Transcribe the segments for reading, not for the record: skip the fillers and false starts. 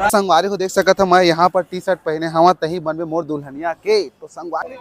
संगवारी को देख सकत मैं यहाँ पर टी शर्ट पहने हवा तही बनबे मोर दुल्हनिया के। तो संगवारी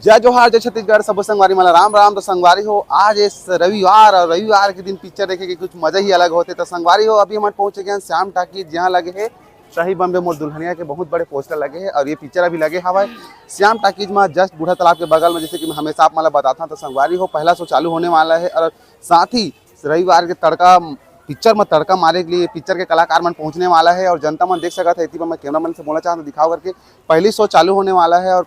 जय जोहार, जय छत्तीसगढ़, सब संगवारी मला राम राम। तो संगवारी हो आज इस रविवार और रविवार के दिन पिक्चर देखे के कुछ मजा ही अलग होते। तो संगवारी हो अभी हम पहुंचे गए श्याम टाकीज, जहाँ लगे है शाही बम्बे मोर दुल्हनिया के बहुत बड़े पोस्टर लगे हैं और ये पिक्चर अभी लगे हवा श्याम टाकीज में जस्ट बूढ़ा तालाब के बगल में। जैसे कि मैं हमेशा आप मला बताता हूँ। तो संगवारी हो पहला शो चालू होने वाला है और साथ ही रविवार के तड़का पिक्चर में तड़का मारे के लिए पिक्चर के कलाकार मन पहुंचने वाला है और जनता मन देख सकता है। इसी पर मैं कैमरा मैन से बोलना चाहता हूँ, दिखाओ करके पहली शो चालू होने वाला है और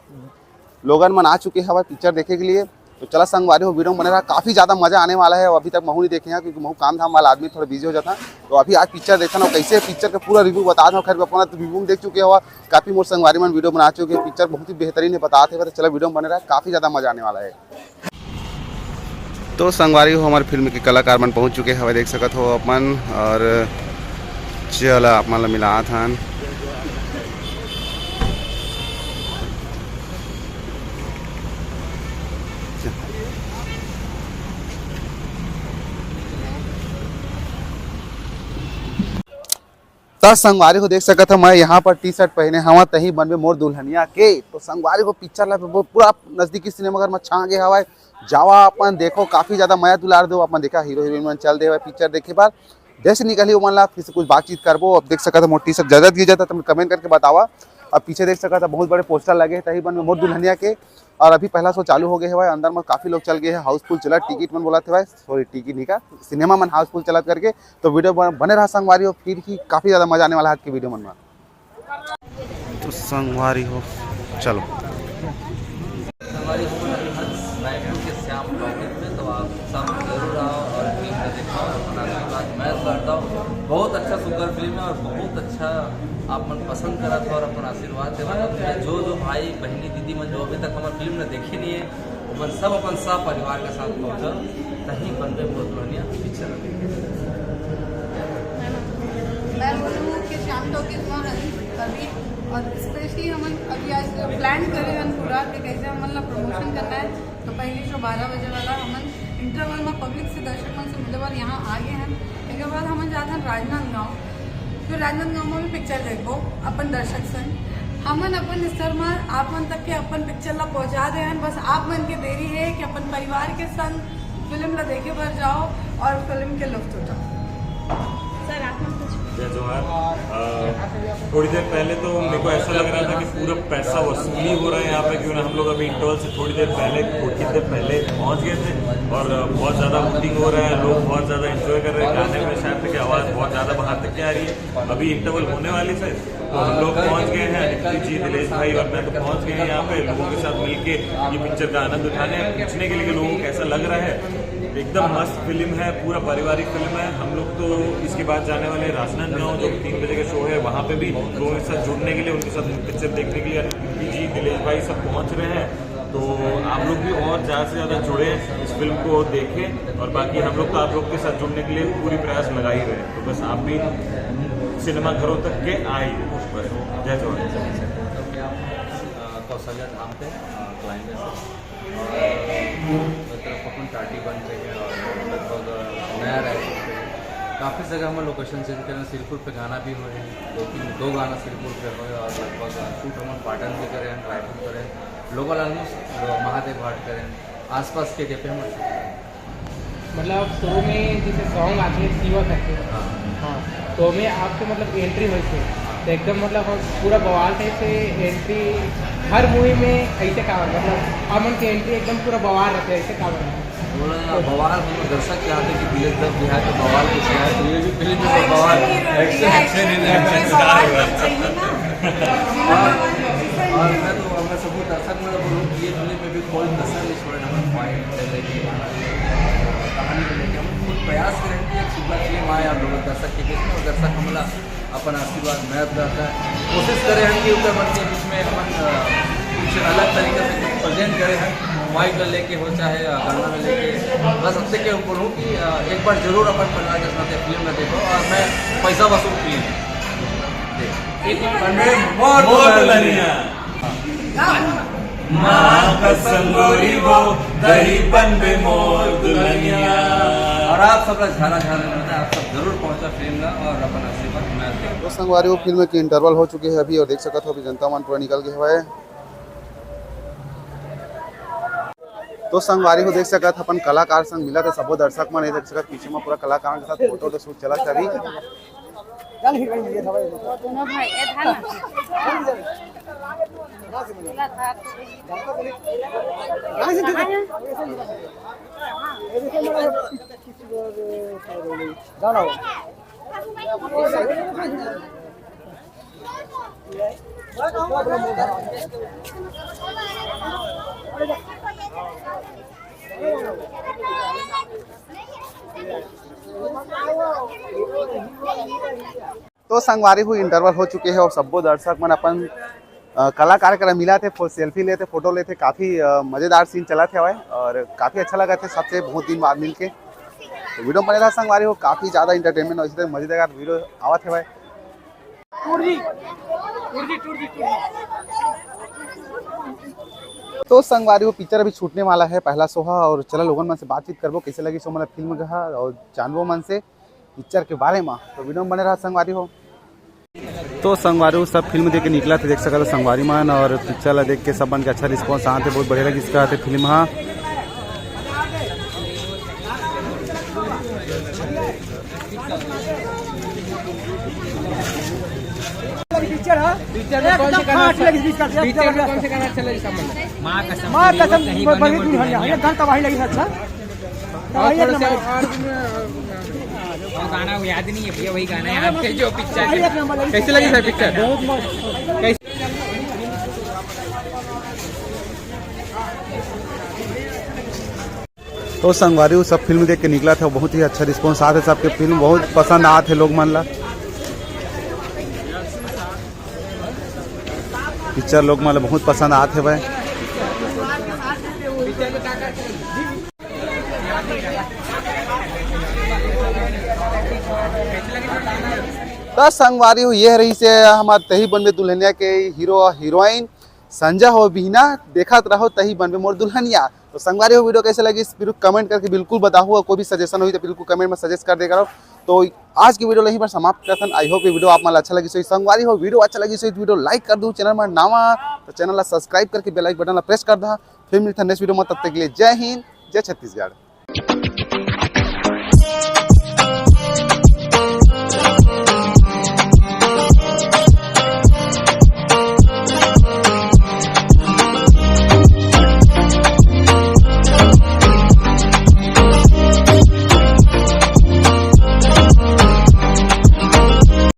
लोगन मन आ चुके हैं पिक्चर देखे के लिए। तो चला संगवारी हो वीडियो बने रहा, काफ़ी ज़्यादा मजा आने वाला है। और अभी तक महू नहीं देखे हैं क्योंकि महू काम धाम वाला आदमी थोड़ा बिजी हो जाता है। तो अभी आज पिक्चर देखा ना कैसे पिक्चर का पूरा रिव्यू बता दो। खैर अपना तो रिव्यू देख चुके हो, काफ़ी मोर संगवारी मन वीडियो बना चुके हैं, पिक्चर बहुत ही बेहतरीन है बताते हैं। तो चलो वीडियो बने रहा, काफ़ी ज़्यादा मजा आने वाला है। तो संगवारी हो हमारे फिल्म के कलाकार मन पहुँच चुके हैं, देख सकत हो अपन। और चला आप मन मिला था तो संगवारी को देख सकत मैं यहाँ पर टी शर्ट पहने हवा तही बनबे मोर दुल्हनिया के। तो संगवारी को पिक्चर ला पूरा नजदीकी सिनेमा घर में छा गए हवा जावा अपन देखो, काफी ज्यादा मया दुलार दो अपन देखा हीरो हीरोइन मन चल दे पिक्चर देखे बार जैसे निकली मन ला फिर से कुछ बातचीत करबो। अब देख सकत मोर टी शर्ट जरूरत की जाता तुम कमेंट करके बतावा। अब पीछे देख सकता बहुत बड़े पोस्टर लगे तही बनबे मोर दुल्हनिया के और अभी पहला शो चालू हो गया है भाई। अंदर में काफी लोग चल गए हैं, हाउसफुल चला टिकट मन बोला थे भाई, सॉरी टिकट नहीं का सिनेमा मन हाउसफुल चला करके। तो वीडियो बने रहा संगवारी हो, फिर ही काफी ज्यादा मजा आने वाला है आज की वीडियो मन में। तो संगवारी हो चलो श्याम टॉकीज में, तो आप सब जरूर आओ और फिल्म को दिखाओ। अपना आशीर्वाद मैं करता हूँ, बहुत अच्छा सुंदर फिल्म है और बहुत अच्छा आप मन पसंद करा था और अपन आशीर्वाद देवा। जो भाई बहनी दीदी मन जो अभी तक हमारे फिल्म ने देखे नहीं है वो सब अपन सब परिवार के साथ पहुँचो कहीं बनबे मोर दुल्हनिया पिक्चर देखे। मैं बोलूँ कि श्याम टॉकीज में अभी और स्पेशली हम अभी आज प्लान करे हैं पूरा कि कैसे हमन ला प्रमोशन करना है। तो पहली शो 12 बजे वाला हमन इंटरवल में पब्लिक से दर्शक मन से मिले बार यहाँ आ गए हैं। इसके बाद हमन जाते हैं राजनांदगांव, फिर राजनांदगांव में भी पिक्चर देखो अपन दर्शक सन हमन अपन स्तर में आप मन तक के अपन पिक्चर ला पहुँचा दे हैं। बस आप मन के देरी है कि अपन परिवार के संग फिल्म ला देखे बार जाओ और फिल्म के लुत्फ उठाओ। सर आप मन कुछ जय जोहार। थोड़ी देर पहले तो मेरे को ऐसा लग रहा था कि पूरा पैसा वसूली हो रहा है यहाँ पे, क्यों ना हम लोग अभी इंटरवल से थोड़ी देर पहले पहुँच गए थे और बहुत ज़्यादा बुकिंग हो रहा है, लोग बहुत ज़्यादा एंजॉय कर रहे हैं। गाने में शायद तक आवाज़ बहुत ज़्यादा बाहर तक के आ रही है। अभी इंटरवल होने वाली थे तो हम लोग पहुँच गए हैं, नितिन जी, दिलेश भाई और मैं तो पहुँच गए हैं यहाँ पे लोगों के साथ मिलके ये पिक्चर का आनंद उठाने, पूछने के लिए कि लोगों को कैसा लग रहा है। एकदम मस्त फिल्म है, पूरा पारिवारिक फिल्म है। हम लोग तो इसके बाद जाने वाले हैं राजनांदगांव, जो 3 बजे का शो है, वहाँ पे भी लोगों के साथ जुड़ने के लिए, उनके साथ पिक्चर देखने के लिए जी, दिलेश भाई सब पहुँच रहे हैं। तो आप लोग भी और ज़्यादा से ज़्यादा जुड़े इस फिल्म को देखें और बाकी हम लोग तो आप लोग के साथ जुड़ने के लिए पूरी प्रयास लगा ही रहे। तो बस आप भी सिनेमा घरों तक के आए बस। जय जोहार। कौशल्या धाम पे क्लाइमेक्स तरफ अपन टाटी बन रही है और लगभग नया रायपुर पे काफ़ी जगह हम लोकेशन चेंज करें। सिरपुर पे गाना भी हुए हैं, 2 गाना सिरपुर पे हुए और लगभग शूट हम पाटन भी करें, रायपुर करें, लोकल ऑलमोस्ट महादेव घाट करें, आसपास के जगह हम मतलब शुरू में जैसे सॉन्ग आते हैं सीवा करके हाँ तो में आपके मतलब एंट्री हुई थी तो एकदम मतलब पूरा बवाल टाइप से एंट्री हर मूवी में ऐसे काम मतलब अमन की एंट्री एकदम पूरा बवाल रहता है, ऐसे काम बोला बवाल हम दर्शक चाहते कि दिलेश दब बिहार के बवाल कुछ है तो ये भी फिल्म में बवाल और मैं तो अपने सबूत दर्शक में बोलूँ कि ये फिल्म में भी कोई कसर नहीं छोड़े नंबर पॉइंट कहानी को लेकर हम खुद प्रयास करें कि एक सुबह फिल्म आए आप लोग दर्शक के बीच में और दर्शक हमला अपन आशीर्वाद महत्व करता है। कोशिश करें हम कि उत्तर बच्चे बीच में हम अलग तरीके से प्रेजेंट करे हैं, माइक में लेके हो चाहे गाना में लेके। बस सबसे के ऊपर हूँ कि एक बार जरूर अपन परिवार के साथ फिल्म में देखो, और मैं पैसा वसूल फिल्म और आप सब लोग झारा झारा में आप सब जरूर पहुंचा फिल्म में और अपन आशीर्वाद मैं तो संगवारी हो फिल्म के इंटरवल हो चुके हैं अभी, और देख सकते हो अभी जनता मन पूरा निकल गया हुआ है। तो संगवारी को देख सकत अपन कलाकार संग मिला थे, सबो दर्शक मन देख सकत पीछे में पूरा कलाकार के साथ फोटो शूट चला था अभी। दोनों भाई ए था तो संगवारी हुई इंटरवल हो चुके हैं और सबो दर्शक मन अपन कलाकार करा मिला थे, सेल्फी लेते, फोटो लेते, काफ़ी मज़ेदार सीन चला थे भाई, और काफ़ी अच्छा लगा थे सबसे बहुत दिन बाद मिल के। तो वीडियो बने रहा संगवारी हो, काफ़ी ज़्यादा इंटरटेनमेंट और इसी तरह मज़ेदार वीडियो आवा थे भाई। तो संगवारी हो पिक्चर अभी छूटने वाला है पहला सोहा, और चला लोगों मन से बातचीत करबो कैसे लगी सो मतलब फिल्म कहा, और जानबो मन से पिक्चर के बारे में। तो वीडियो में बने रहा संगवारी हो। तो संगवारी सब फिल्म देख के निकला थे, देख सकते संगवारी मन, और पिक्चर ला देख के सब मन के अच्छा रिस्पॉन्स आते, बहुत बढ़िया लगी इसका फिल्म। हाँ पिक्चर में कौन से गाना अच्छा लगा? माँ कसम बड़ी दुल्हनिया ये गाना तबाही लगी अच्छा। और गाना याद नहीं है भैया, वही गाना है आपके जो पिक्चर कैसे लगी सर पिक्चर? बहुत मस्त। तो संगवारी सब फिल्म देख के निकला था, बहुत ही अच्छा रिस्पॉन्स आते, सबके फिल्म बहुत पसंद आते लोग मन ला, पिक्चर लोग मतलब बहुत पसंद आते भाई। तो संगवारी हो ये रही से हमारे तही बनबे दुल्हनिया के हीरो हीरोइन संजय हो बीना, देखत रहो तही बनबे मोर दुल्हनिया। तो संगवारी हो वीडियो कैसे लगी बिल्कुल कमेंट करके बिल्कुल बताओ, और कोई भी सजेशन हुई तो बिल्कुल कमेंट में सजेस्ट कर देगा। तो आज की वीडियो यहीं पर समाप्त करते हैं। आई होप ये वीडियो आप मन अच्छा लगी सो संगवारी हो वीडियो अच्छा लगी सो वीडियो लाइक कर दो, चैनल में नावा तो चैनल ला सब्सक्राइब करके बेल आइकन बटन ला प्रेस कर दो। फिर मिलते हैं नेक्स्ट वीडियो में, तब तक के लिए जय हिंद जय छत्तीसगढ़।